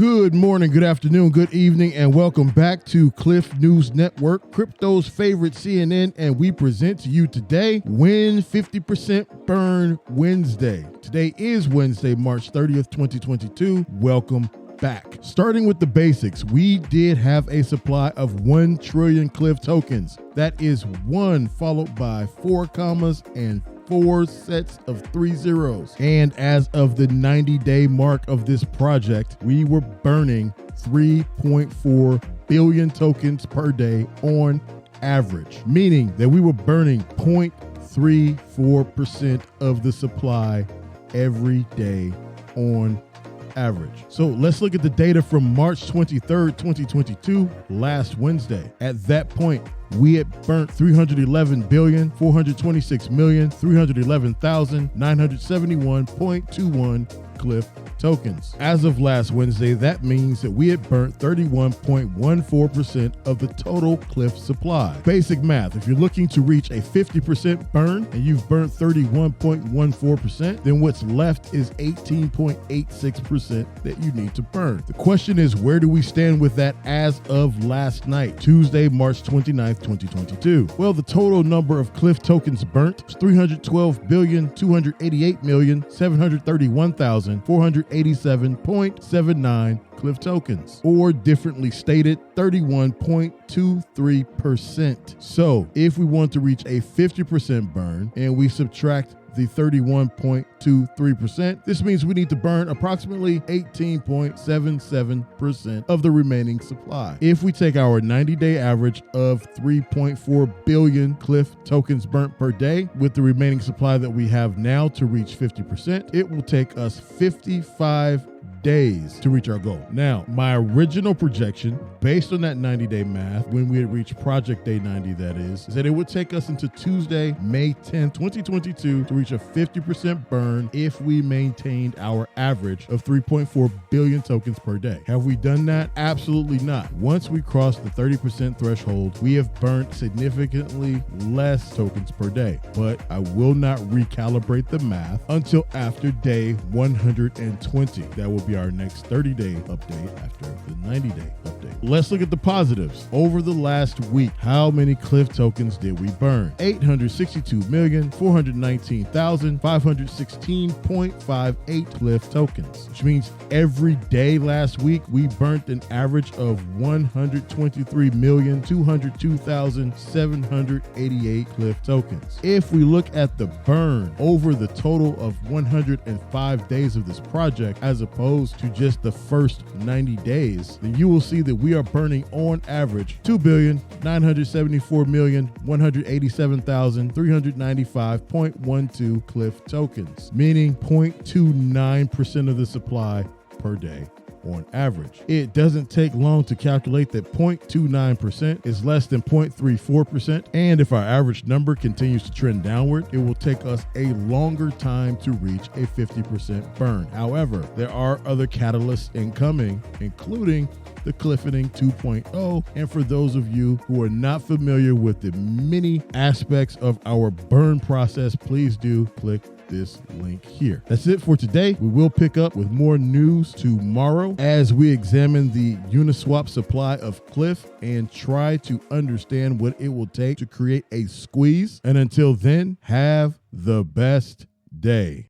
Good morning, good afternoon, good evening, and welcome back to Cliff News Network, crypto's favorite CNN, and we present to you today Win 50% Burn Wednesday. Today is Wednesday, March 30th, 2022. Welcome back. Starting with the basics, we did have a supply of 1 trillion Cliff tokens. That is 1 followed by 4 commas and 4 sets of 3 zeros. And as of the 90-day mark of this project, we were burning 3.4 billion tokens per day on average, meaning that we were burning 0.34% of the supply every day on average. So let's look at the data from March 23rd, 2022, last Wednesday. At that point, we had burnt 311,426,311,971.21 Cliff tokens. As of last Wednesday, that means that we had burnt 31.14% of the total Cliff supply. Basic math, if you're looking to reach a 50% burn and you've burnt 31.14%, then what's left is 18.86% that you need to burn. The question is, where do we stand with that as of last night, Tuesday, March 29th, 2022? Well, the total number of Cliff tokens burnt was 312,288,731,487.79 Cliff tokens, or differently stated, 31.23%. So if we want to reach a 50% burn and we subtract the 31.23%, this means we need to burn approximately 18.77% of the remaining supply. If we take our 90-day average of 3.4 billion Cliff tokens burnt per day with the remaining supply that we have now to reach 50%, it will take us 55 days to reach our goal. Now, my original projection, based on that 90-day math, when we had reached Project Day 90, that is that it would take us into Tuesday, May 10, 2022, to reach a 50% burn if we maintained our average of 3.4 billion tokens per day. Have we done that? Absolutely not. Once we crossed the 30% threshold, we have burnt significantly less tokens per day, but I will not recalibrate the math until after day 120. That will be our next 30-day update after the 90-day update. Let's look at the positives. Over the last week, how many Cliff tokens did we burn? 862,419,516.58 Cliff tokens, which means every day last week we burnt an average of 123,202,788 Cliff tokens. If we look at the burn over the total of 105 days of this project, as opposed to just the first 90 days, then you will see that we are burning on average 2,974,187,395.12 Cliff tokens, meaning 0.29% of the supply per day on average. It doesn't take long to calculate that 0.29% is less than 0.34%, and if our average number continues to trend downward, it will take us a longer time to reach a 50% burn. However, there are other catalysts incoming, including the Cliffening 2.0, and for those of you who are not familiar with the many aspects of our burn process, please do click this link here. That's it for today. We will pick up with more news tomorrow as we examine the Uniswap supply of Cliff and try to understand what it will take to create a squeeze. And until then, have the best day.